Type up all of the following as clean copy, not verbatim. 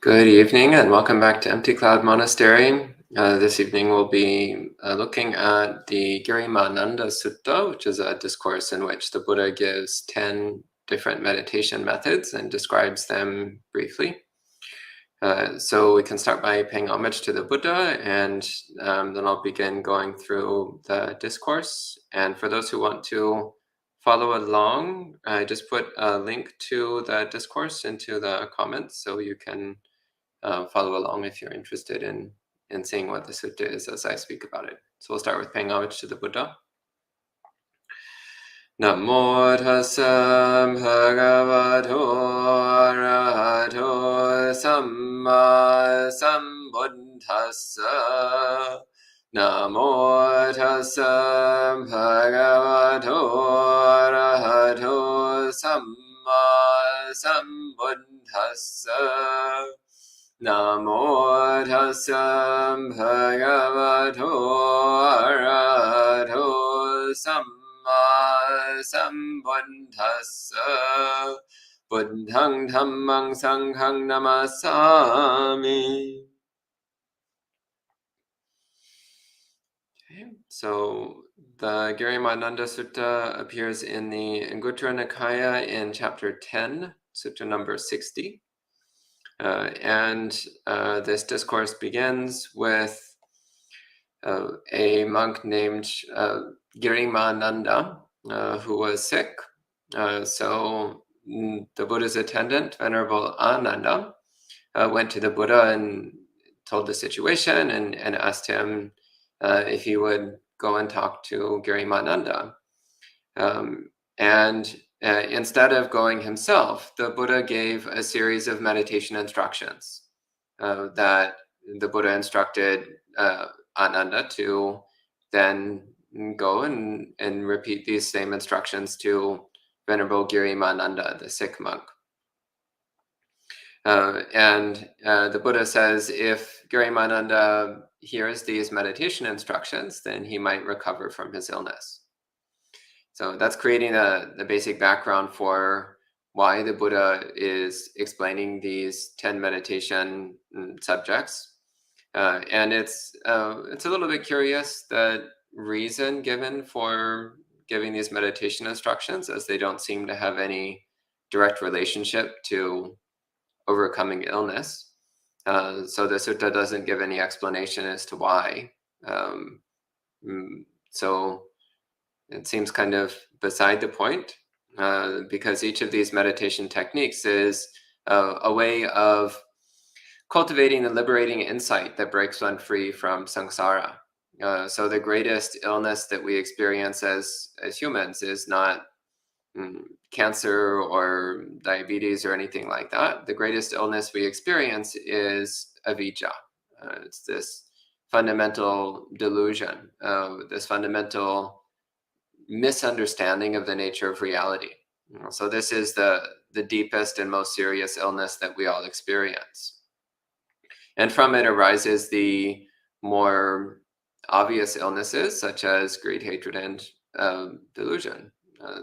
Good evening and welcome back to Empty Cloud Monastery. This evening we'll be looking at the Girimānanda Sutta, which is a discourse in which the Buddha gives 10 different meditation methods and describes them briefly. So we can start by paying homage to the Buddha, and then I'll begin going through the discourse. And for those who want to follow along, I just put a link to the discourse into the comments so you can follow along if you're interested in seeing what the sutta is as I speak about it. So we'll start with paying homage to the Buddha. Namo tassa bhagavato arahato samma sambuddhassa. Namo tassa bhagavato arahato samma sambuddhassa. Namo tassa bhagavato arahato samma sambuddhassa. Buddhang dhammang sanghang namasami. Okay, so the Girimānanda Sutta appears in the Anguttara Nikaya in chapter 10, sutta number 60. This discourse begins with a monk named Girimānanda who was sick. So the Buddha's attendant, Venerable Ananda, went to the Buddha and told the situation and asked him if he would go and talk to Girimānanda. Instead of going himself, the Buddha gave a series of meditation instructions that the Buddha instructed Ananda to then go and repeat these same instructions to Venerable Girimānanda, the sick monk. The Buddha says if Girimānanda hears these meditation instructions, then he might recover from his illness. So that's creating the basic background for why the Buddha is explaining these 10 meditation subjects. And it's a little bit curious, the reason given for giving these meditation instructions, as they don't seem to have any direct relationship to overcoming illness. So the sutta doesn't give any explanation as to why. So it seems kind of beside the point, because each of these meditation techniques is a way of cultivating and liberating insight that breaks one free from samsara. So the greatest illness that we experience as humans is not cancer or diabetes or anything like that. The greatest illness we experience is avijja. It's this fundamental delusion, this fundamental misunderstanding of the nature of reality. So this is the deepest and most serious illness that we all experience. And from it arises the more obvious illnesses, such as greed, hatred, and delusion,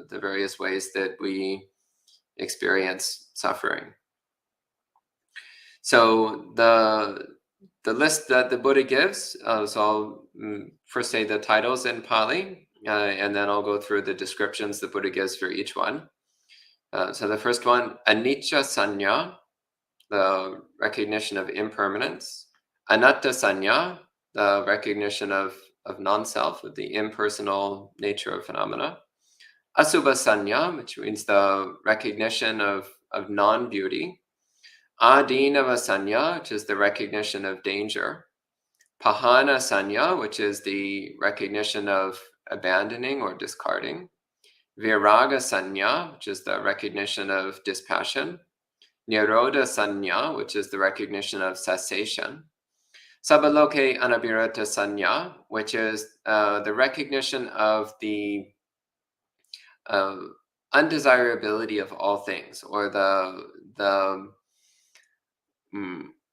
the various ways that we experience suffering. So the list that the Buddha gives, so I'll first say the titles in Pali, and then I'll go through the descriptions the Buddha gives for each one. So the first one, Anichia Sanya, the recognition of impermanence. Anata Sanya, the recognition of non-self, of the impersonal nature of phenomena. Asuba Sanya, which means the recognition of non-beauty. Adinava Sanya, which is the recognition of danger. Pahana Sanya, which is the recognition of abandoning or discarding. Viraga Sanya, which is the recognition of dispassion. Neroda Sanya, which is the recognition of cessation. Sabaloke Anabira Sanya, which is the recognition of the undesirability of all things, or the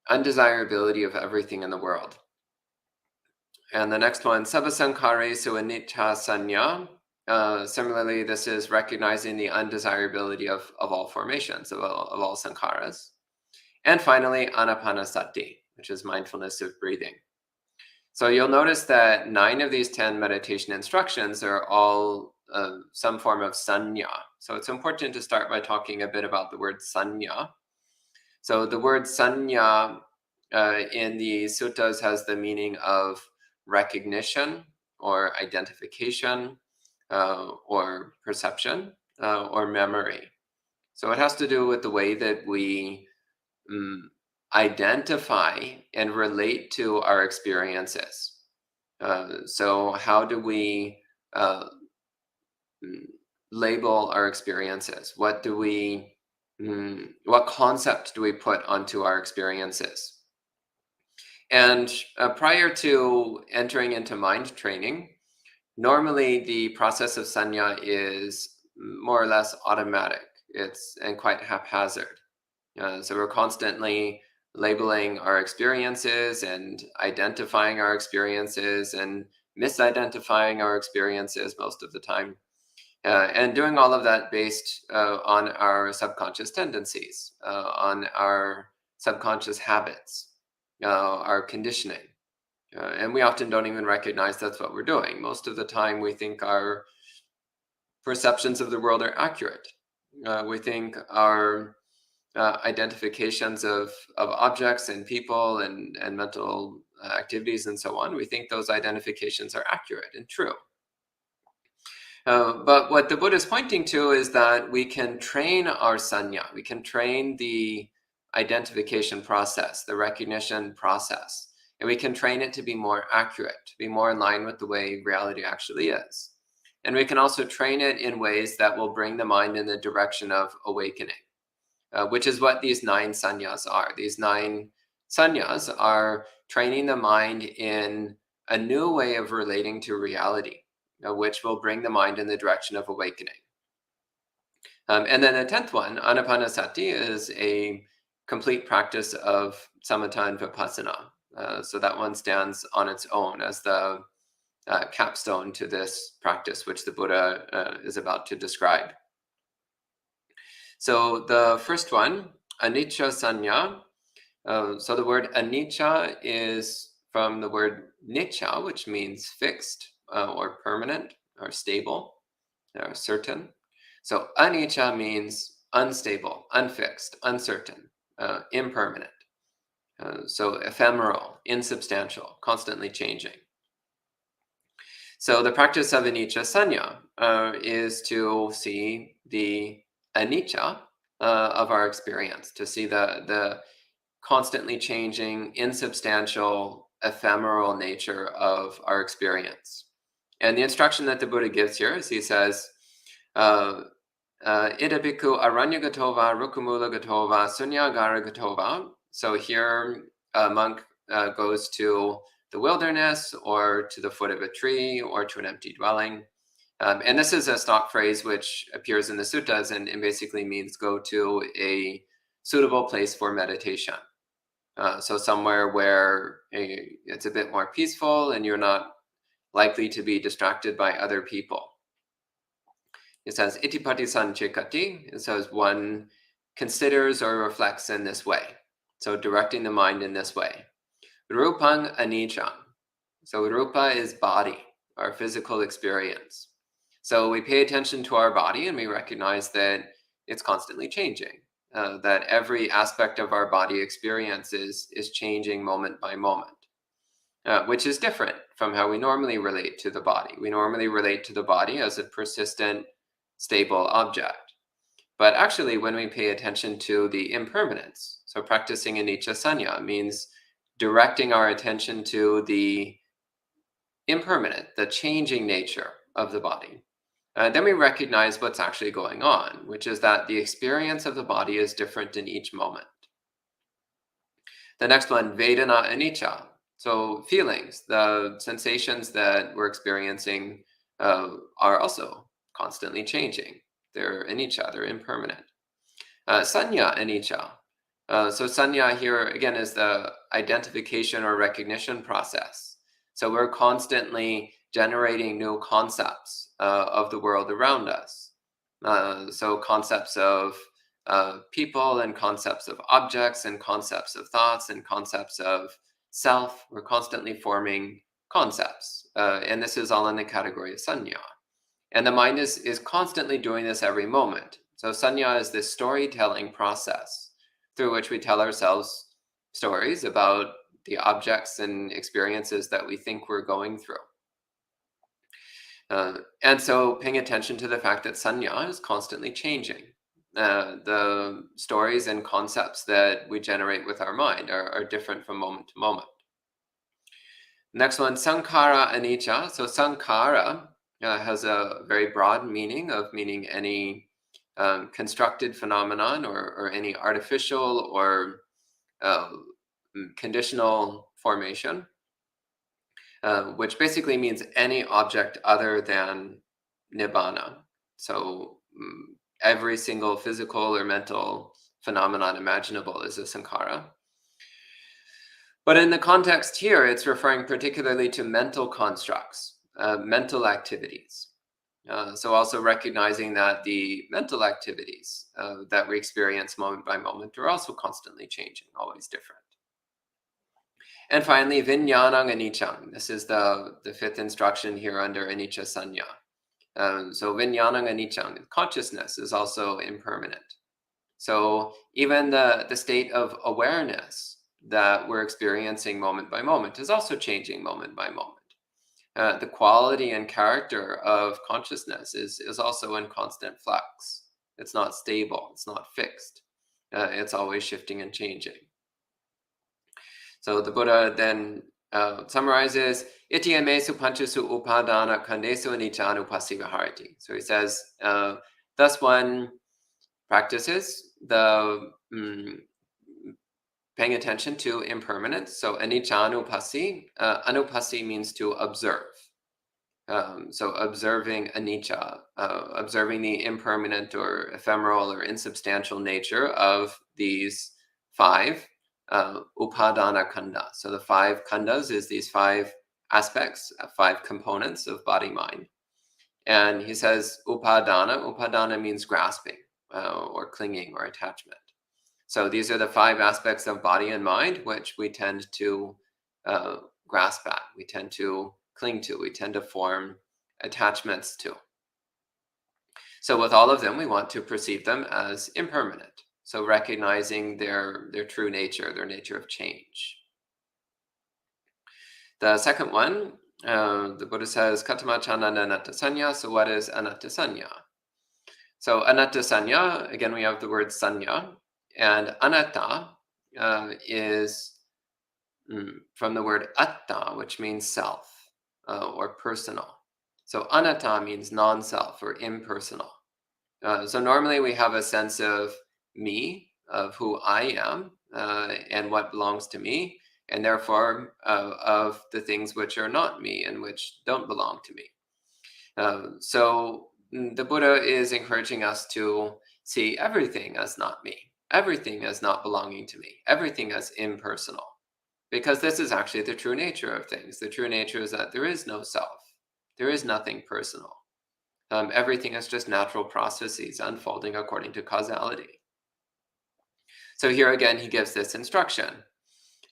undesirability of everything in the world. And the next one, Sabasankare Suanicha Sanya. Similarly, this is recognizing the undesirability of all formations, of all sankharas. And finally, anapanasati, which is mindfulness of breathing. So you'll notice that 9 of these 10 meditation instructions are all some form of sanya. So it's important to start by talking a bit about the word sanya. So the word sanya in the suttas has the meaning of recognition or identification or perception or memory. So it has to do with the way that we identify and relate to our experiences. So how do we label our experiences? What concept do we put onto our experiences? And prior to entering into mind training, normally the process of sanya is more or less automatic. It's and quite haphazard. So we're constantly labeling our experiences and identifying our experiences and misidentifying our experiences most of the time. And doing all of that based on our subconscious tendencies, on our subconscious habits, our conditioning. And we often don't even recognize that's what we're doing. Most of the time, we think our perceptions of the world are accurate. We think our identifications of objects and people and mental activities and so on, we think those identifications are accurate and true. But what the Buddha is pointing to is that we can train our sanya, we can train the identification process, the recognition process, and we can train it to be more accurate, to be more in line with the way reality actually is. And we can also train it in ways that will bring the mind in the direction of awakening, which is what these 9 sanyas are. These 9 sanyas are training the mind in a new way of relating to reality, which will bring the mind in the direction of awakening. And then the 10th one, anapanasati, is a complete practice of samatha and vipassana. So that one stands on its own as the capstone to this practice, which the Buddha is about to describe. So the first one, Anichia Sanya. So the word Anichia is from the word Nitya, which means fixed or permanent or stable or certain. So Anichia means unstable, unfixed, uncertain, impermanent. So ephemeral, insubstantial, constantly changing. So the practice of Anichia Sanya is to see the anicca of our experience, to see the constantly changing, insubstantial, ephemeral nature of our experience. And the instruction that the Buddha gives here is he says, Ida bhikkhu aranyagatova rukumulagatova sunyagaragatova. So here a monk goes to the wilderness or to the foot of a tree or to an empty dwelling. And this is a stock phrase which appears in the suttas and basically means go to a suitable place for meditation. So somewhere where it's a bit more peaceful and you're not likely to be distracted by other people. It says, itipati sanchekati. It says one considers or reflects in this way. So directing the mind in this way. Rupang anicca. So rupa is body, our physical experience. So we pay attention to our body and we recognize that it's constantly changing, that every aspect of our body experience is changing moment by moment, which is different from how we normally relate to the body. We normally relate to the body as a persistent, stable object. But actually, when we pay attention to the impermanence, so practicing Anichia Sanya means directing our attention to the impermanent, the changing nature of the body. Then we recognize what's actually going on, which is that the experience of the body is different in each moment. The next one, Vedana Anicca. So feelings, the sensations that we're experiencing are also constantly changing. They're anicca, they're impermanent. Sanya Anicca. So sanya here again is the identification or recognition process. So we're constantly generating new concepts of the world around us. So concepts of people and concepts of objects and concepts of thoughts and concepts of self. We're constantly forming concepts. And this is all in the category of sanya. And the mind is constantly doing this every moment. So sanya is this storytelling process through which we tell ourselves stories about the objects and experiences that we think we're going through. And so paying attention to the fact that sanya is constantly changing. The stories and concepts that we generate with our mind are different from moment to moment. Next one, sankhara anicca. So sankhara has a very broad meaning of meaning any constructed phenomenon or any artificial or conditional formation, which basically means any object other than nibbana. So every single physical or mental phenomenon imaginable is a sankhara. But in the context here, it's referring particularly to mental constructs, mental activities. So also recognizing that the mental activities that we experience moment by moment are also constantly changing, always different. And finally, vinyanang anichang. This is the fifth instruction here under Anichia Sanya. So vinyanang anichang, consciousness is also impermanent. So even the state of awareness that we're experiencing moment by moment is also changing moment by moment. The quality and character of consciousness is also in constant flux. It's not stable, it's not fixed. It's always shifting and changing. So the Buddha then summarizes, iti amesu panchasu upadana kandesu anichanu pasivaharati. So he says, thus one practices the paying attention to impermanence. So anicca anupasi. Anupasi means to observe. So observing anicca, observing the impermanent or ephemeral or insubstantial nature of these five upadana kanda. So the five khandas is these five aspects, five components of body mind. And he says upadana means grasping or clinging or attachment. So these are the five aspects of body and mind which we tend to grasp at, we tend to cling to, we tend to form attachments to. So with all of them, we want to perceive them as impermanent. So recognizing their true nature, their nature of change. The second one, the Buddha says, Katamachananda Anatta Sanya. So what is Anatta Sanya? So Anatta Sanya, again, we have the word Sanya. And Anata is from the word atta, which means self or personal. So Anata means non-self or impersonal. So normally we have a sense of me, of who I am and what belongs to me, and therefore of the things which are not me and which don't belong to me. So the Buddha is encouraging us to see everything as not me, everything as not belonging to me, everything as impersonal, because this is actually the true nature of things. The true nature is that there is no self, there is nothing personal. Everything is just natural processes unfolding according to causality. So here again, he gives this instruction.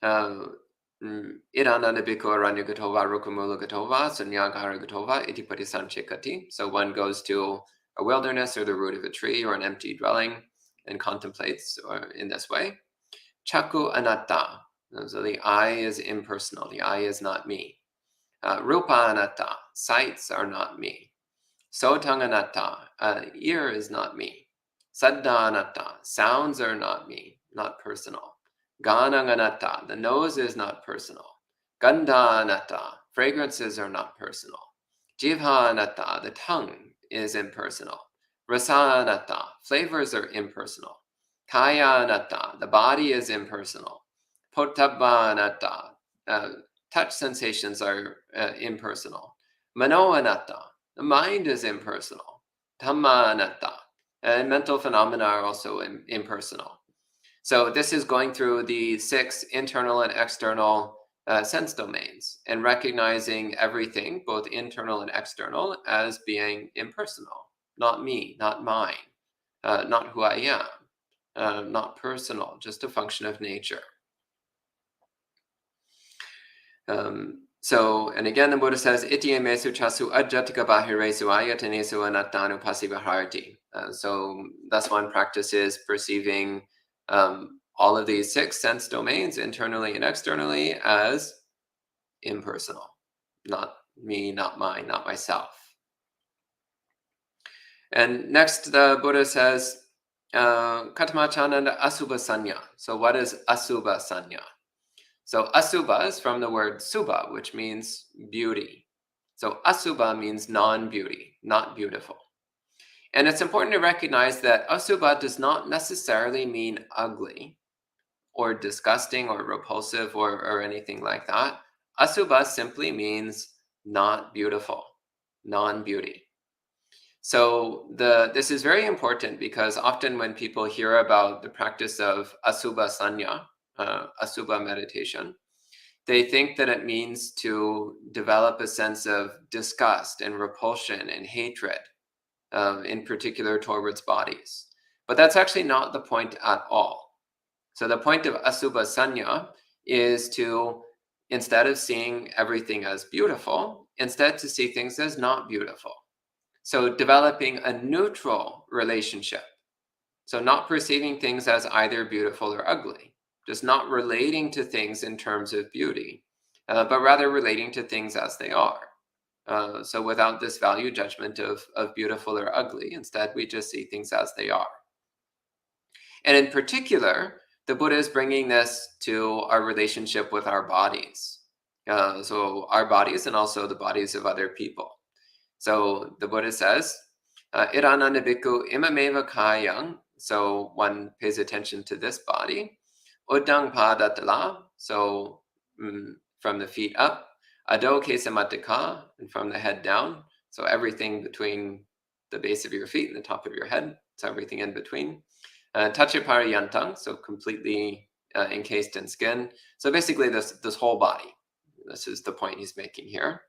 Irananda bhikkhu aranya gatova rukamula gatova sunyagara gatova iti patisanchekati. So one goes to a wilderness or the root of a tree or an empty dwelling and contemplates in this way. Chaku anatta. So the eye is impersonal. The eye is not me. Rupa anatta. Sights are not me. Sotang anatta. Ear is not me. Saddha anatta. Sounds are not me, not personal. Ganang anatta. The nose is not personal. Gandha anatta. Fragrances are not personal. Jivha anatta. The tongue is impersonal. Rasa anatta. Flavors are impersonal. Kaya anatta. The body is impersonal. Pottabha anatta. Touch sensations are impersonal. Mano anatta. The mind is impersonal. Dhamma anatta. And mental phenomena are also impersonal. So this is going through the 6 internal and external sense domains and recognizing everything, both internal and external, as being impersonal. Not me, not mine, not who I am. not personal, just a function of nature. And again, the Buddha says, Iti mesu chasu ajjatika bahiresu ayatanesu anattanu pasivaharati. So thus one practices perceiving all of these 6 sense domains, internally and externally, as impersonal. Not me, not mine, not myself. And next, the Buddha says, Katamachananda Asuba Sanya. So what is Asuba Sanya? So Asuba is from the word Suba, which means beauty. So Asuba means non-beauty, not beautiful. And it's important to recognize that Asuba does not necessarily mean ugly or disgusting or repulsive or anything like that. Asuba simply means not beautiful, non-beauty. So this is very important because often when people hear about the practice of Asuba Sanya, Asuba meditation, they think that it means to develop a sense of disgust and repulsion and hatred, in particular towards bodies. But that's actually not the point at all. So the point of Asuba Sanya is to, instead of seeing everything as beautiful, instead to see things as not beautiful. So developing a neutral relationship. So not perceiving things as either beautiful or ugly, just not relating to things in terms of beauty, but rather relating to things as they are. So without this value judgment of beautiful or ugly, instead we just see things as they are. And in particular, the Buddha is bringing this to our relationship with our bodies. So our bodies and also the bodies of other people. So the Buddha says, Irananda bhikkhu imameva kayang. So one pays attention to this body. Uddang padatala. So from the feet up. Ado kesamatika. And from the head down. So everything between the base of your feet and the top of your head. So everything in between. Tachipariyantang. So completely encased in skin. So basically this whole body. This is the point he's making here.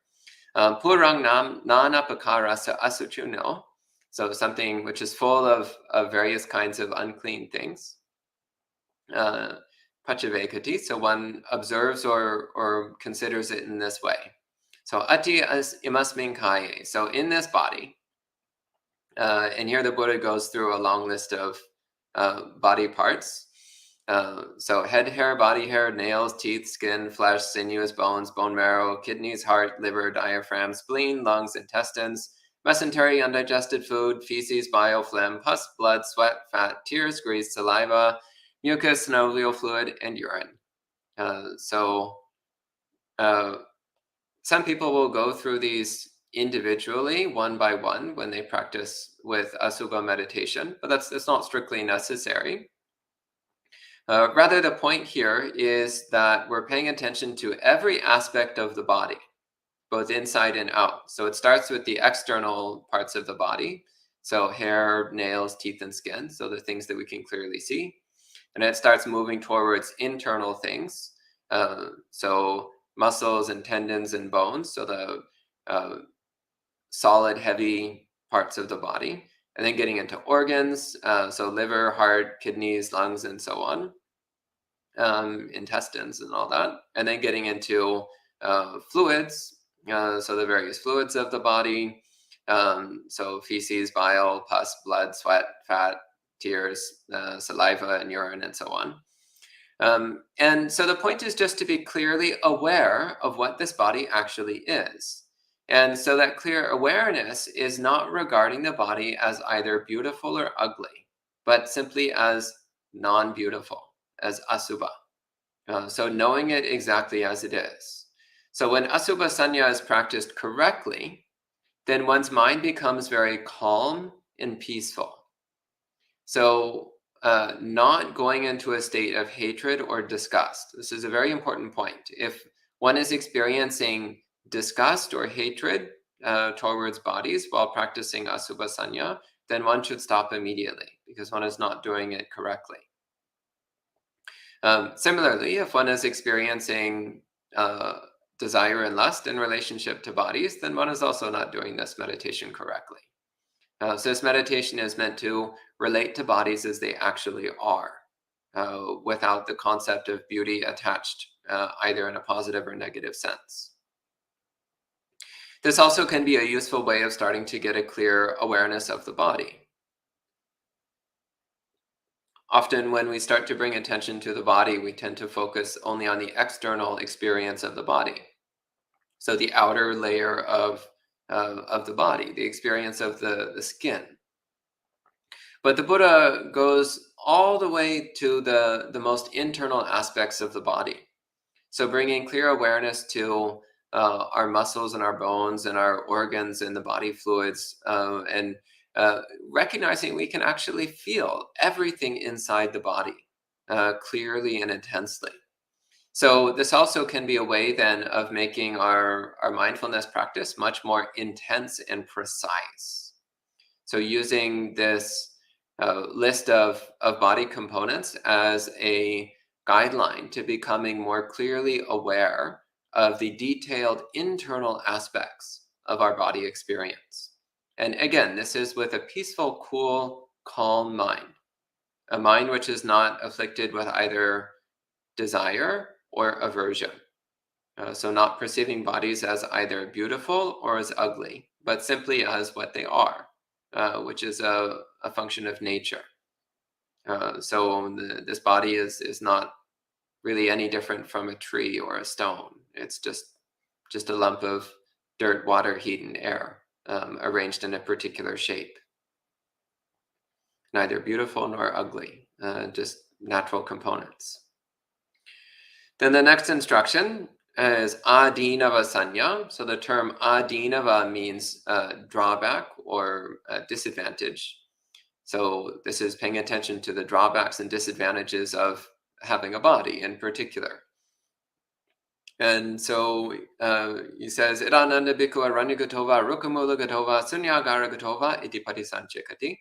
Purang nam nana pakarasa asuchuno. So something which is full of various kinds of unclean things. Pachavekati. So one observes or considers it in this way. So ati as imasmin kaye. So in this body, and here the Buddha goes through a long list of body parts. So head hair, body hair, nails, teeth, skin, flesh, sinews, bones, bone marrow, kidneys, heart, liver, diaphragm, spleen, lungs, intestines, mesentery, undigested food, feces, bile, phlegm, pus, blood, sweat, fat, tears, grease, saliva, mucus, synovial fluid, and urine. Some people will go through these individually, one by one, when they practice with Asubha meditation, but that's not strictly necessary. Rather, the point here is that we're paying attention to every aspect of the body, both inside and out. So it starts with the external parts of the body. So hair, nails, teeth, and skin. So the things that we can clearly see. And it starts moving towards internal things. So muscles and tendons and bones. So the solid, heavy parts of the body. And then getting into organs. So liver, heart, kidneys, lungs, and so on. Intestines and all that, and then getting into fluids, so the various fluids of the body, so feces, bile, pus, blood, sweat, fat, tears, saliva, and urine, and so on. And so the point is just to be clearly aware of what this body actually is. And so that clear awareness is not regarding the body as either beautiful or ugly, but simply as non-beautiful, as asubha. So knowing it exactly as it is. So when Asuba Sanya is practiced correctly, then one's mind becomes very calm and peaceful. So not going into a state of hatred or disgust. This is a very important point. If one is experiencing disgust or hatred towards bodies while practicing Asubha Sanya, then one should stop immediately because one is not doing it correctly. Similarly, if one is experiencing desire and lust in relationship to bodies, then one is also not doing this meditation correctly. So this meditation is meant to relate to bodies as they actually are, without the concept of beauty attached, either in a positive or negative sense. This also can be a useful way of starting to get a clear awareness of the body. Often when we start to bring attention to the body, we tend to focus only on the external experience of the body. So the outer layer of the body, the experience of the skin. But the Buddha goes all the way to the most internal aspects of the body. So bringing clear awareness to our muscles and our bones and our organs and the body fluids, and recognizing we can actually feel everything inside the body clearly and intensely. So this also can be a way then of making our mindfulness practice much more intense and precise. So using this list of body components as a guideline to becoming more clearly aware of the detailed internal aspects of our body experience. And again, this is with a peaceful, cool, calm mind, a mind which is not afflicted with either desire or aversion. So not perceiving bodies as either beautiful or as ugly, but simply as what they are, which is a function of nature. So this body is not really any different from a tree or a stone. It's just a lump of dirt, water, heat, and air, arranged in a particular shape. Neither beautiful nor ugly, just natural components. Then the next instruction is Adinava Sanya. So the term Adinava means drawback or disadvantage. So this is paying attention to the drawbacks and disadvantages of having a body in particular. And so he says, Irananda bhikkhu aranyagatova rukamulagatova sunyagaragatova iti patisanchikati.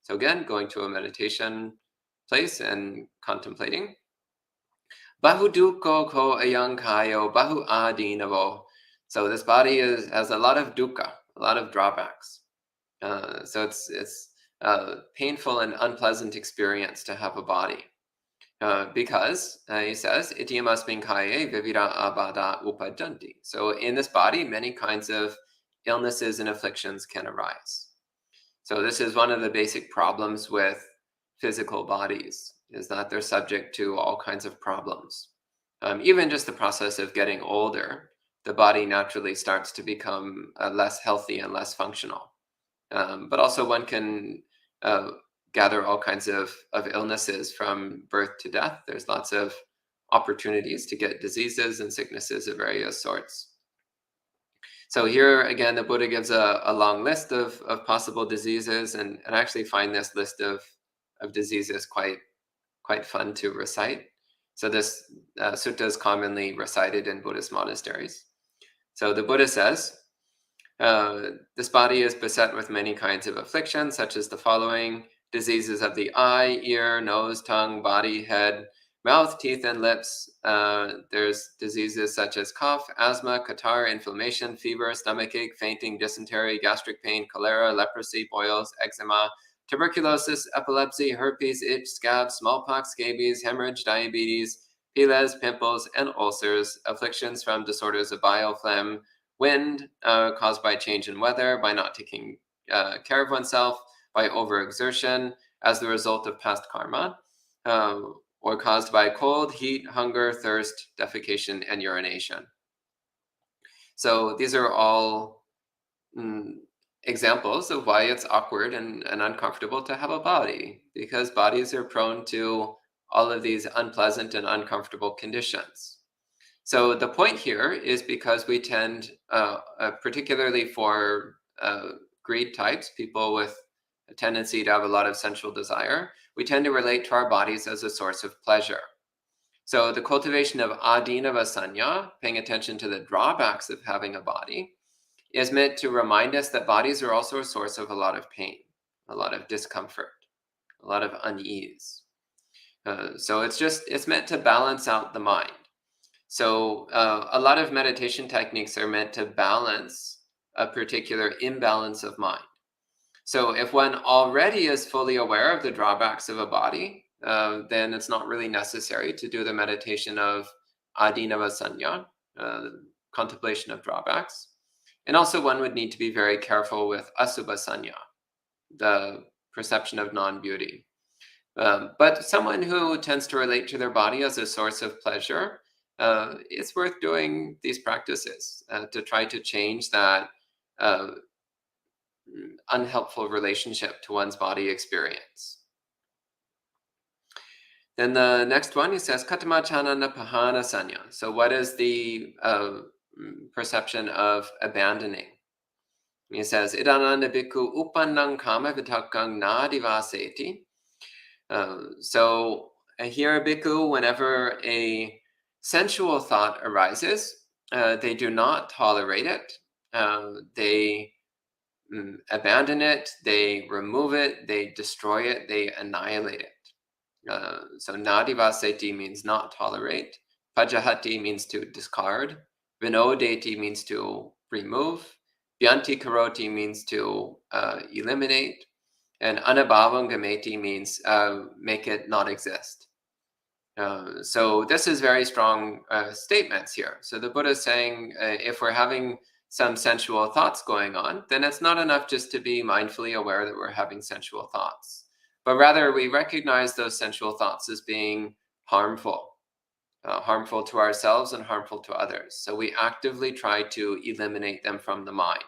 So again, going to a meditation place and contemplating. Bahu dukkho ko ayankayo bahu adinavo. So this body has a lot of dukkha, a lot of drawbacks. So it's a painful and unpleasant experience to have a body. Because, he says, itiyamasmin kaye vivira abada upajanti. So in this body, many kinds of illnesses and afflictions can arise. So this is one of the basic problems with physical bodies, is that they're subject to all kinds of problems. Even just the process of getting older, the body naturally starts to become less healthy and less functional. But also one can gather all kinds of illnesses from birth to death. There's lots of opportunities to get diseases and sicknesses of various sorts. So here again, the Buddha gives a long list of possible diseases, and I actually find this list of diseases quite fun to recite. So this sutta is commonly recited in Buddhist monasteries. So the Buddha says, this body is beset with many kinds of afflictions, such as the following: diseases of the eye, ear, nose, tongue, body, head, mouth, teeth, and lips. There's diseases such as cough, asthma, catarrh, inflammation, fever, stomachache, fainting, dysentery, gastric pain, cholera, leprosy, boils, eczema, tuberculosis, epilepsy, herpes, itch, scabs, smallpox, scabies, hemorrhage, diabetes, piles, pimples, and ulcers, afflictions from disorders of bile, phlegm, wind, caused by change in weather, by not taking care of oneself, by overexertion as the result of past karma, or caused by cold, heat, hunger, thirst, defecation, and urination. So these are all examples of why it's awkward and uncomfortable to have a body, because bodies are prone to all of these unpleasant and uncomfortable conditions. So the point here is because we tend, particularly for greed types, people with a tendency to have a lot of sensual desire, we tend to relate to our bodies as a source of pleasure. So the cultivation of Adinava Sanya, paying attention to the drawbacks of having a body, is meant to remind us that bodies are also a source of a lot of pain, a lot of discomfort, a lot of unease. So it's meant to balance out the mind. So a lot of meditation techniques are meant to balance a particular imbalance of mind. So if one already is fully aware of the drawbacks of a body, then it's not really necessary to do the meditation of Adinava Sanya, contemplation of drawbacks. And also one would need to be very careful with Asuba Sanya, the perception of non-beauty. But someone who tends to relate to their body as a source of pleasure, it's worth doing these practices to try to change that unhelpful relationship to one's body experience. Then the next one, he says, Katamachanana Pahana Sanya. So what is the perception of abandoning? He says, Idananda bhikkhu upannang kama vitakang nadivaseti. So here, a bhikkhu, whenever a sensual thought arises, they do not tolerate it. They abandon it, they remove it, they destroy it, they annihilate it. So nadivaseti means not tolerate. Pajahati means to discard. Vinodeti means to remove. Bhyanti karoti means to eliminate. And anabhavam gameti means make it not exist. So this is very strong statements here. So the Buddha is saying if we're having some sensual thoughts going on, then it's not enough just to be mindfully aware that we're having sensual thoughts, but rather we recognize those sensual thoughts as being harmful to ourselves and harmful to others. So we actively try to eliminate them from the mind.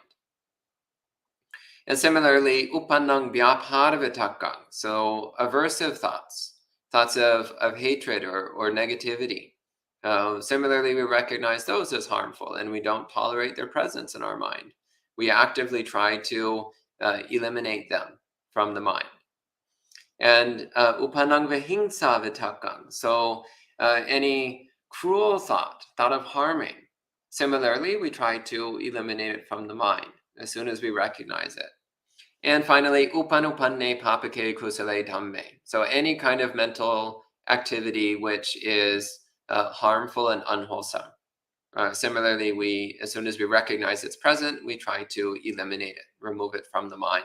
And similarly, upannang vyaparavitakang, so aversive thoughts of hatred or negativity. Similarly, we recognize those as harmful and we don't tolerate their presence in our mind. We actively try to eliminate them from the mind. And upannang vihingsa vitakang, so any cruel thought of harming, similarly, we try to eliminate it from the mind as soon as we recognize it. And finally, upanupanne papake kusale dhamme. So any kind of mental activity which is harmful and unwholesome. Similarly, as soon as we recognize it's present, we try to eliminate it, remove it from the mind.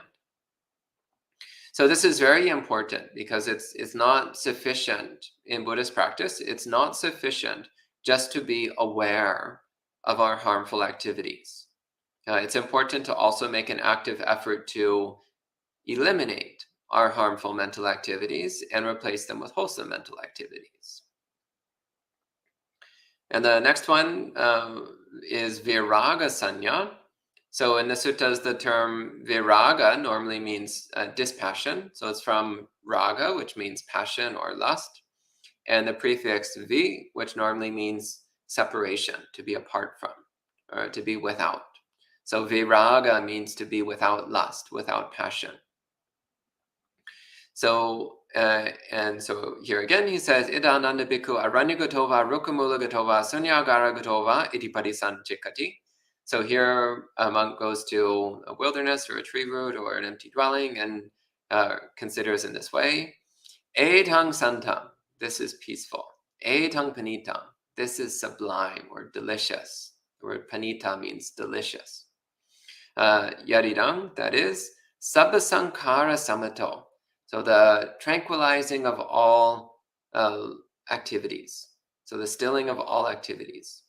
So this is very important because it's not sufficient in Buddhist practice. It's not sufficient just to be aware of our harmful activities. It's important to also make an active effort to eliminate our harmful mental activities and replace them with wholesome mental activities. And the next one is Viraga Sanya. So in the suttas, the term viraga normally means dispassion. So it's from raga, which means passion or lust, and the prefix vi, which normally means separation, to be apart from, or to be without. So viraga means to be without lust, without passion. So, and so here again, he says, Idananda bhikkhu aranyagatova rukamulagatova sunyagaragatova iti padisanchikati. So here a monk goes to a wilderness or a tree root or an empty dwelling and considers in this way. Etang santam, this is peaceful. Etang panitam, this is sublime or delicious. The word panita means delicious. Yaridang, that is, sabbasankara samato. So the tranquilizing of all activities. So the stilling of all activities.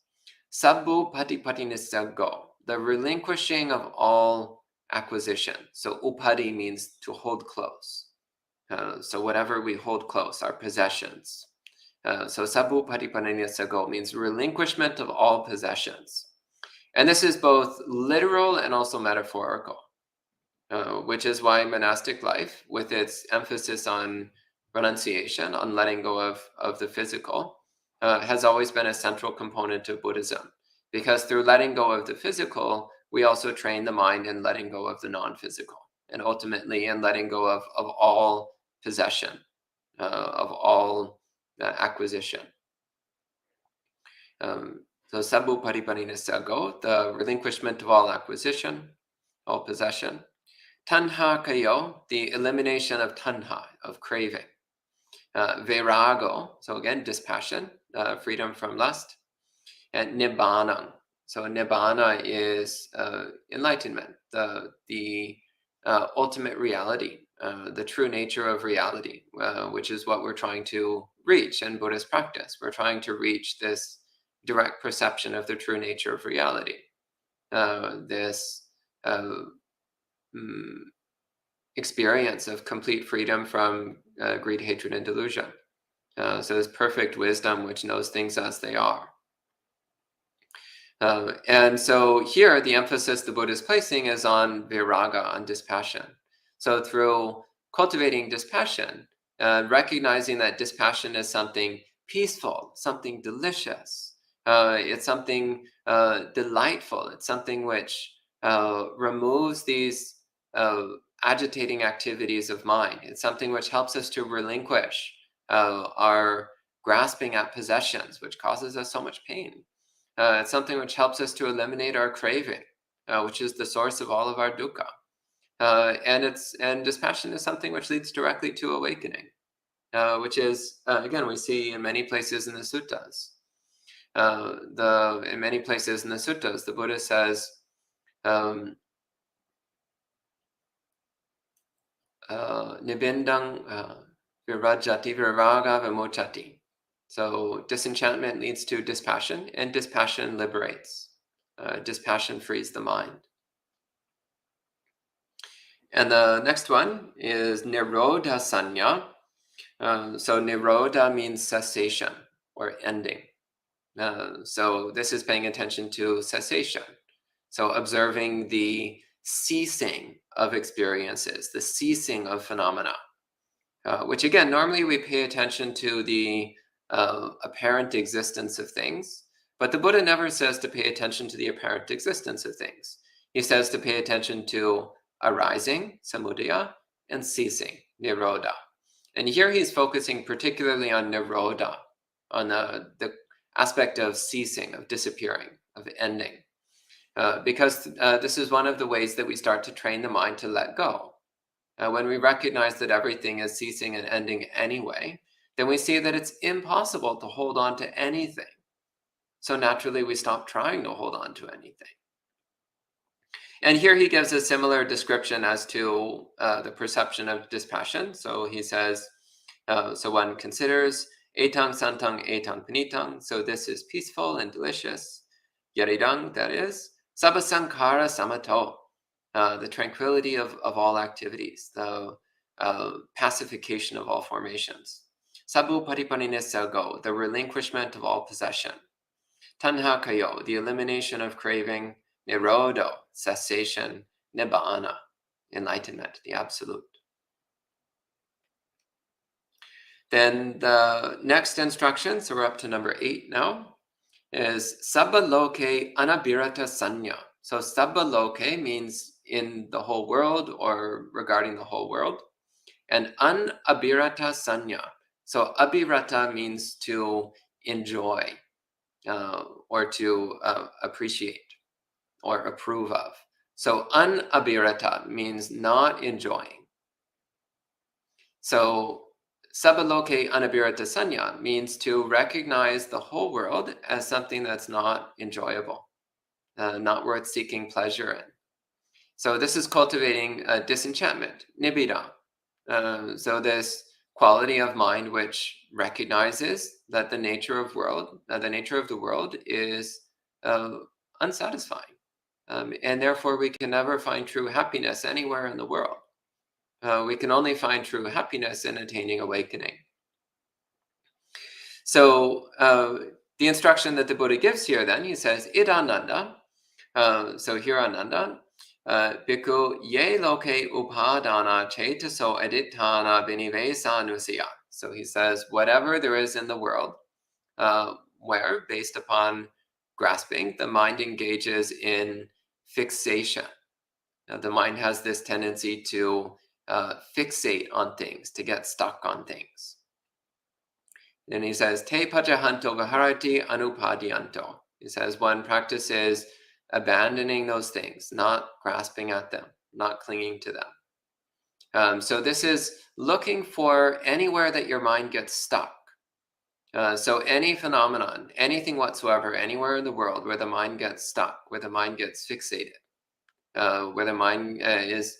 Sabbu patipati nisago, the relinquishing of all acquisition. So upadi means to hold close. So whatever we hold close, our possessions. So sabbu patipati nisago means relinquishment of all possessions. And this is both literal and also metaphorical. Which is why monastic life, with its emphasis on renunciation, on letting go of the physical, has always been a central component of Buddhism. Because through letting go of the physical, we also train the mind in letting go of the non-physical, and ultimately in letting go of all possession, of all acquisition. So sabbu paripanina sago, the relinquishment of all acquisition, all possession. Tanha kayo, the elimination of tanha, of craving. Virago, so again, dispassion, freedom from lust. And nibbana, so nibbana is enlightenment, the ultimate reality, the true nature of reality, which is what we're trying to reach in Buddhist practice. We're trying to reach this direct perception of the true nature of reality, this experience of complete freedom from greed, hatred, and delusion. So this perfect wisdom which knows things as they are. And so here, the emphasis the Buddha is placing is on viraga, on dispassion. So through cultivating dispassion, recognizing that dispassion is something peaceful, something delicious, it's something delightful, it's something which removes these agitating activities of mind. It's something which helps us to relinquish our grasping at possessions, which causes us so much pain. It's something which helps us to eliminate our craving, which is the source of all of our dukkha. And dispassion is something which leads directly to awakening, which is, again, we see in many places in the suttas. In many places in the suttas, the Buddha says, Nibindang virajati viraga vimochati. So disenchantment leads to dispassion, and dispassion liberates. Dispassion frees the mind. And the next one is Neroda Sanya. So Neroda means cessation or ending. So this is paying attention to cessation. So observing the ceasing of experiences, the ceasing of phenomena, which again, normally we pay attention to the apparent existence of things, but the Buddha never says to pay attention to the apparent existence of things. He says to pay attention to arising, samudaya, and ceasing, nirodha. And here he's focusing particularly on nirodha, on the aspect of ceasing, of disappearing, of ending. Because this is one of the ways that we start to train the mind to let go. When we recognize that everything is ceasing and ending anyway, then we see that it's impossible to hold on to anything. So naturally, we stop trying to hold on to anything. And here he gives a similar description as to the perception of dispassion. So he says, so one considers etang santang etang panitang. So this is peaceful and delicious. Yaridang, that is, sabbasankara samato. The tranquility of all activities, the pacification of all formations. Sabu paripaninesago, the relinquishment of all possession. Tanha kayo, the elimination of craving. Nirodo, cessation. Nibbana, enlightenment, the absolute. Then the next instruction, so we're up to number 8 now, is Sabba Loke Anabira Sanya. So Sabba Loke means in the whole world or regarding the whole world. And Anabirata Sanya. So abirata means to enjoy or to appreciate or approve of. So anabirata means not enjoying. So Sabaloke Anabirata Sanya means to recognize the whole world as something that's not enjoyable, not worth seeking pleasure in. So this is cultivating disenchantment, nibbida. So this quality of mind which recognizes that the nature of the world is unsatisfying. And therefore we can never find true happiness anywhere in the world. We can only find true happiness in attaining awakening. So the instruction that the Buddha gives here then, he says, Idananda. So here Ananda, Bhikkhu ye loke upadana chetaso adittana binivesa nusya. So he says, whatever there is in the world, where, based upon grasping, the mind engages in fixation. The mind has this tendency to fixate on things, to get stuck on things. And he says, te pajahanto viharati anupadiyanto. He says, one practices abandoning those things, not grasping at them, not clinging to them. So this is looking for anywhere that your mind gets stuck. So any phenomenon, anything whatsoever, anywhere in the world where the mind gets stuck, where the mind gets fixated, where the mind is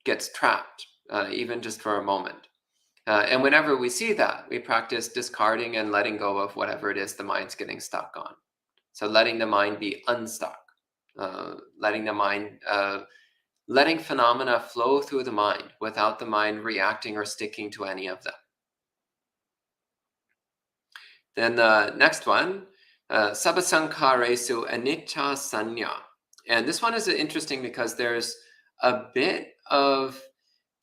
gets trapped, even just for a moment. And whenever we see that, we practice discarding and letting go of whatever it is the mind's getting stuck on. So letting the mind be unstuck, letting phenomena flow through the mind without the mind reacting or sticking to any of them. Then the next one, Sabasankharesu Anichia Sanya. And this one is interesting because there's a bit of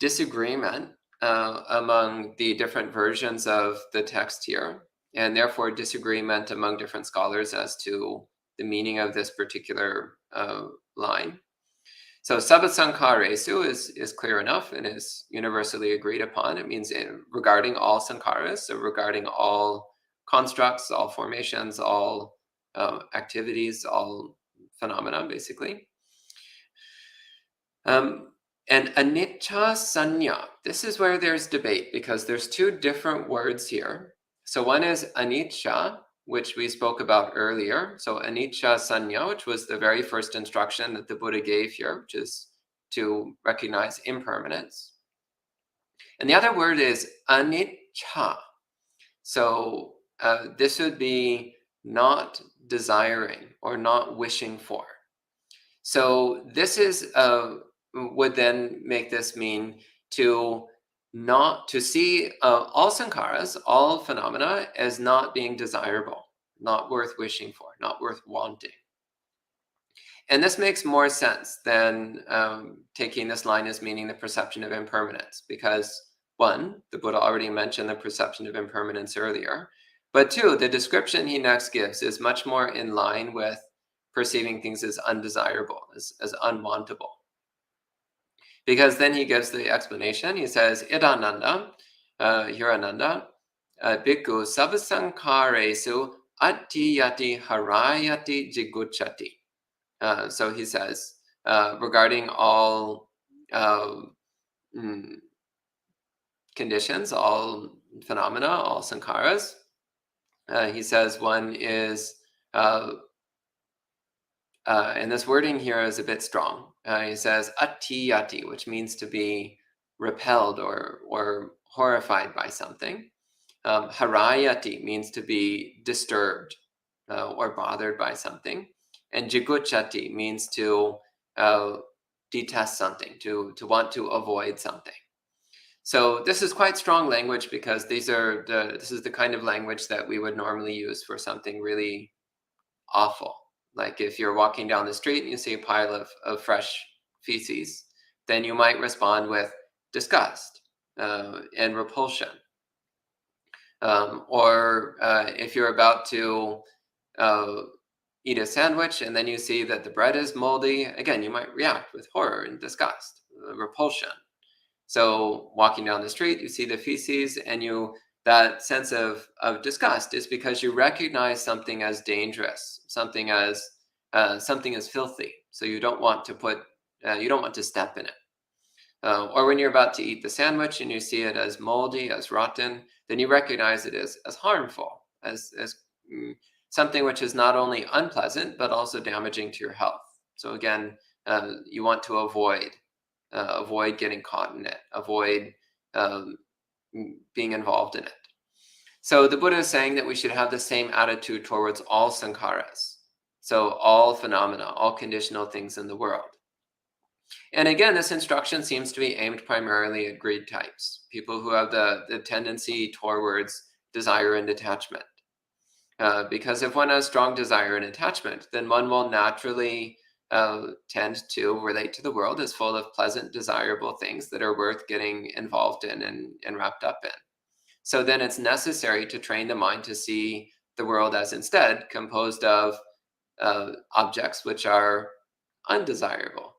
disagreement among the different versions of the text here, and therefore disagreement among different scholars as to the meaning of this particular line. So Sabasankharesu is clear enough and is universally agreed upon. It means regarding all sankharas, so regarding all constructs, all formations, all activities, all phenomena, basically. And Anicca Sanya, this is where there's debate because there's two different words here. So one is Anicca, which we spoke about earlier. So Anicca Sanya, which was the very first instruction that the Buddha gave here, which is to recognize impermanence. And the other word is Anicca. So this would be not desiring or not wishing for. So this is would then make this mean to see all sankharas, all phenomena, as not being desirable, not worth wishing for, not worth wanting. And this makes more sense than taking this line as meaning the perception of impermanence, because one, the Buddha already mentioned the perception of impermanence earlier, but two, the description he next gives is much more in line with perceiving things as undesirable, as unwantable. Because then he gives the explanation. He says, Idananda, Hirananda, bhikkhu sabasankharesu attiyati harayati jigucchati. So he says, regarding all conditions, all phenomena, all sankharas, he says one is, and this wording here is a bit strong. He says attiyati, which means to be repelled or horrified by something. Harayati means to be disturbed or bothered by something. And jigucchati means to detest something, to want to avoid something. So this is quite strong language because this is the kind of language that we would normally use for something really awful. Like if you're walking down the street and you see a pile of fresh feces, then you might respond with disgust and repulsion. Or if you're about to eat a sandwich and then you see that the bread is moldy, again, you might react with horror and disgust, repulsion. So walking down the street, you see the feces and that sense of disgust is because you recognize something as dangerous, something as filthy. So you don't want to step in it. Or when you're about to eat the sandwich and you see it as moldy, as rotten, then you recognize it as harmful, as something which is not only unpleasant, but also damaging to your health. So again, you want to avoid getting caught in it, avoid being involved in it. So the Buddha is saying that we should have the same attitude towards all sankharas. So all phenomena, all conditional things in the world. And again, this instruction seems to be aimed primarily at greed types, people who have the tendency towards desire and attachment. Because if one has strong desire and attachment, then one will naturally tend to relate to the world as full of pleasant, desirable things that are worth getting involved in and wrapped up in. So then it's necessary to train the mind to see the world as instead composed of objects which are undesirable,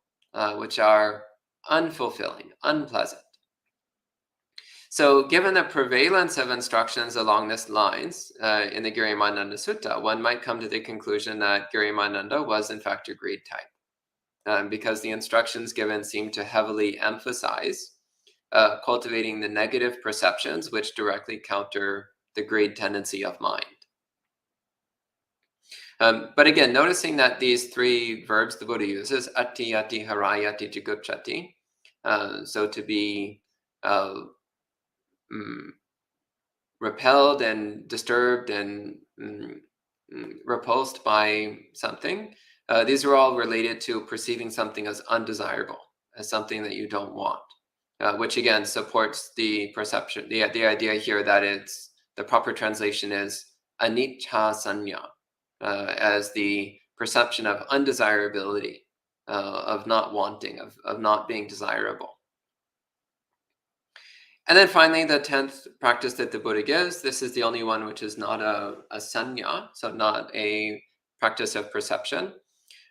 which are unfulfilling, unpleasant. So given the prevalence of instructions along these lines in the Girimānanda Sutta, one might come to the conclusion that Girimānanda was in fact a greed type, because the instructions given seem to heavily emphasize cultivating the negative perceptions which directly counter the greed tendency of mind. But again, noticing that these three verbs the Buddha uses, ati, ati, harayati, jigucchati, so to be repelled and disturbed and repulsed by something, these are all related to perceiving something as undesirable, as something that you don't want, which again supports the perception, the idea here that it's the proper translation is Anichia Sanya, as the perception of undesirability, of not wanting, of not being desirable. And then finally, the 10th practice that the Buddha gives, this is the only one which is not a sanya, so not a practice of perception.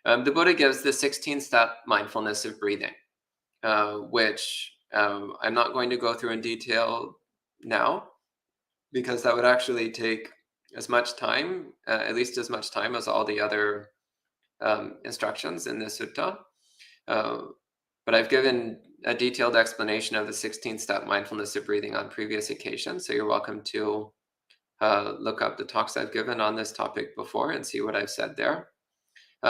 The Buddha gives the 16-step mindfulness of breathing, which I'm not going to go through in detail now, because that would actually take as much time, at least as much time as all the other instructions in this sutta. But I've given a detailed explanation of the 16-step mindfulness of breathing on previous occasions, so you're welcome to look up the talks I've given on this topic before and see what I've said there.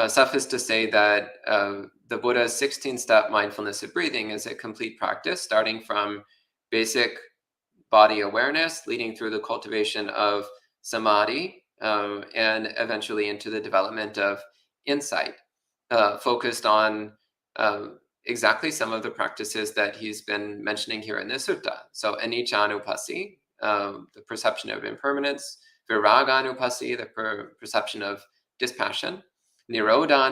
Suffice to say that the Buddha's 16-step mindfulness of breathing is a complete practice, starting from basic body awareness, leading through the cultivation of samadhi, and eventually into the development of insight, focused on exactly some of the practices that he's been mentioning here in this sutta. So anicca, the perception of impermanence; viraga, the perception of dispassion; Neroda,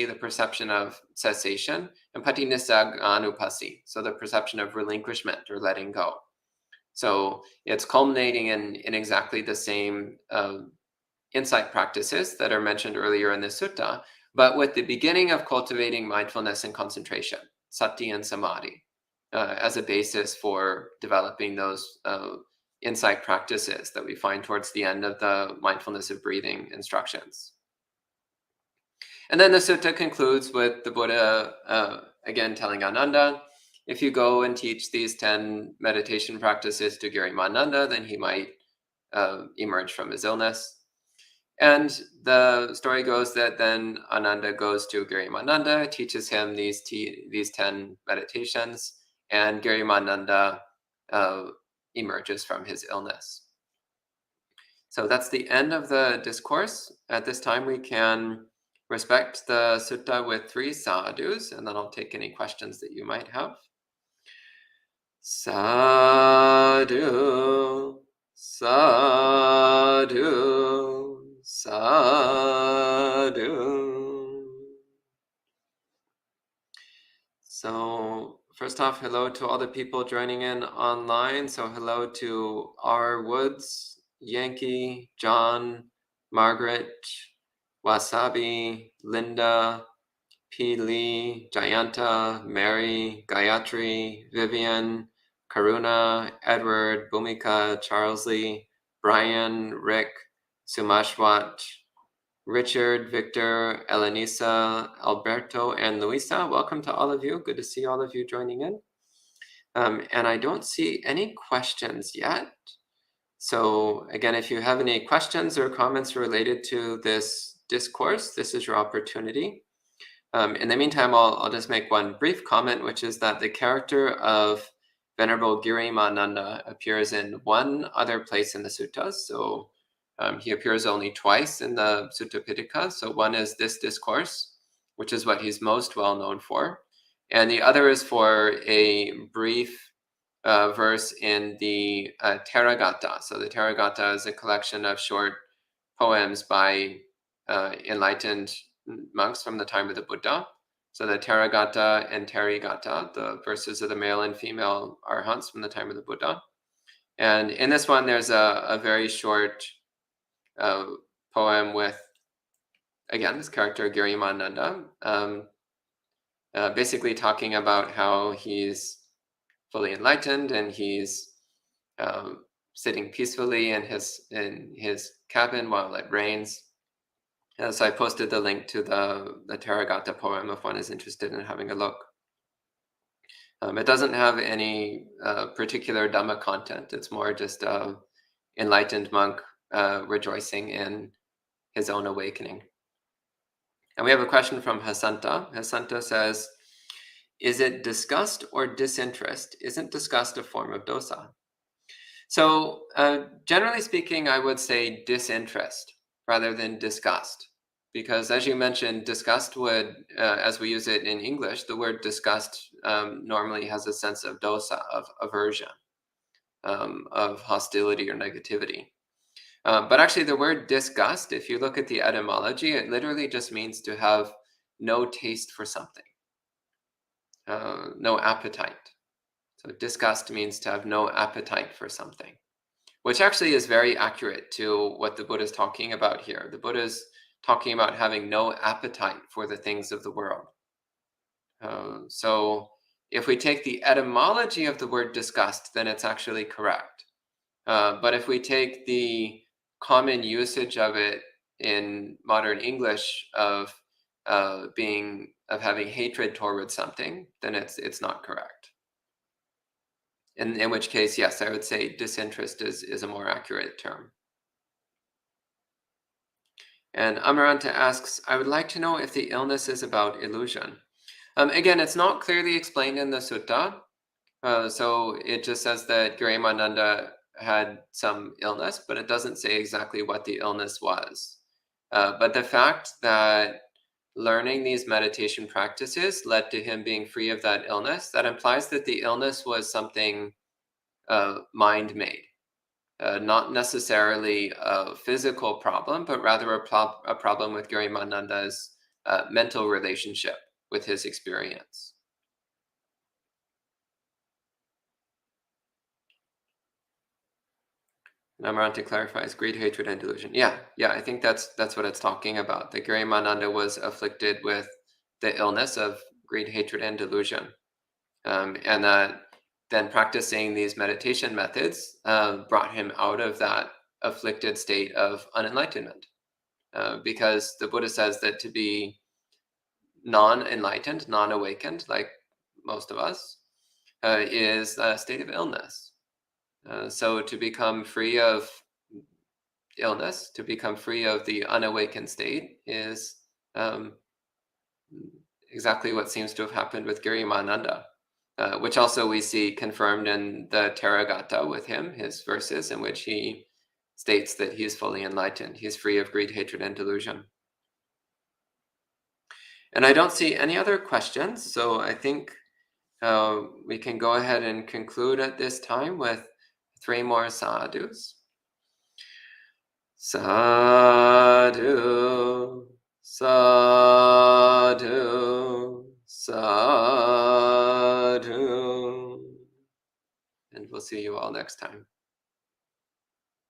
the perception of cessation; and patinissagga, so the perception of relinquishment or letting go. So it's culminating in exactly the same insight practices that are mentioned earlier in the sutta, but with the beginning of cultivating mindfulness and concentration, sati and samadhi, as a basis for developing those insight practices that we find towards the end of the mindfulness of breathing instructions. And then the sutta concludes with the Buddha again telling Ananda, if you go and teach these 10 meditation practices to Girimānanda, then he might emerge from his illness. And the story goes that then Ananda goes to Girimānanda, teaches him these 10 meditations, and Girimānanda emerges from his illness. So that's the end of the discourse. At this time, we can respect the sutta with 3 sadhus, and then I'll take any questions that you might have. Sadhu, sadhu, sadhu. So first off, hello to all the people joining in online. So hello to R. Woods, Yankee, John, Margaret, Wasabi, Linda, P. Lee, Jayanta, Mary, Gayatri, Vivian, Karuna, Edward, Bhumika, Charles Lee, Brian, Rick, Sumashwat, Richard, Victor, Elenisa, Alberto, and Luisa. Welcome to all of you. Good to see all of you joining in. And I don't see any questions yet. So again, if you have any questions or comments related to this discourse, this is your opportunity. In the meantime, I'll just make one brief comment, which is that the character of Venerable Girimānanda appears in one other place in the suttas. So he appears only twice in the Sutta Pitaka. So one is this discourse, which is what he's most well known for. And the other is for a brief verse in the Theragatha. So the Theragatha is a collection of short poems by enlightened monks from the time of the Buddha. So the Theragatha and Therigatha, the verses of the male and female arhants from the time of the Buddha. And in this one, there's a very short poem with, again, this character Girimānanda, basically talking about how he's fully enlightened and he's sitting peacefully in his cabin while it rains. So I posted the link to the Theragatha poem if one is interested in having a look. It doesn't have any particular Dhamma content. It's more just an enlightened monk rejoicing in his own awakening. And we have a question from Hasanta. Hasanta says, is it disgust or disinterest? Isn't disgust a form of dosa? So generally speaking, I would say disinterest rather than disgust. Because as you mentioned, disgust would, as we use it in English, the word disgust normally has a sense of dosa, of aversion, of hostility or negativity. But actually the word disgust, if you look at the etymology, it literally just means to have no taste for something, no appetite. So disgust means to have no appetite for something, which actually is very accurate to what the Buddha is talking about here. The Buddha is talking about having no appetite for the things of the world. So if we take the etymology of the word disgust, then it's actually correct. But if we take the common usage of it in modern English of having hatred towards something, then it's not correct. In which case, yes, I would say disinterest is a more accurate term. And Amaranta asks, I would like to know if the illness is about illusion. Again, it's not clearly explained in the sutta. So it just says that Girimānanda had some illness, but it doesn't say exactly what the illness was. But the fact that learning these meditation practices led to him being free of that illness, that implies that the illness was something mind-made. Not necessarily a physical problem, but rather a problem with Girimānanda's mental relationship with his experience. Amaranta clarifies greed, hatred, and delusion. Yeah, I think that's what it's talking about. That Girimānanda was afflicted with the illness of greed, hatred, and delusion, and that then practicing these meditation methods brought him out of that afflicted state of unenlightenment. Because the Buddha says that to be non-enlightened, non-awakened, like most of us, is a state of illness. So to become free of illness, to become free of the unawakened state, is exactly what seems to have happened with Girimānanda, which also we see confirmed in the Theragatha with him, his verses in which he states that he is fully enlightened. He is free of greed, hatred, and delusion. And I don't see any other questions, so I think we can go ahead and conclude at this time with 3 more sadhus. Sadhu, sadhu, sadhu. And we'll see you all next time.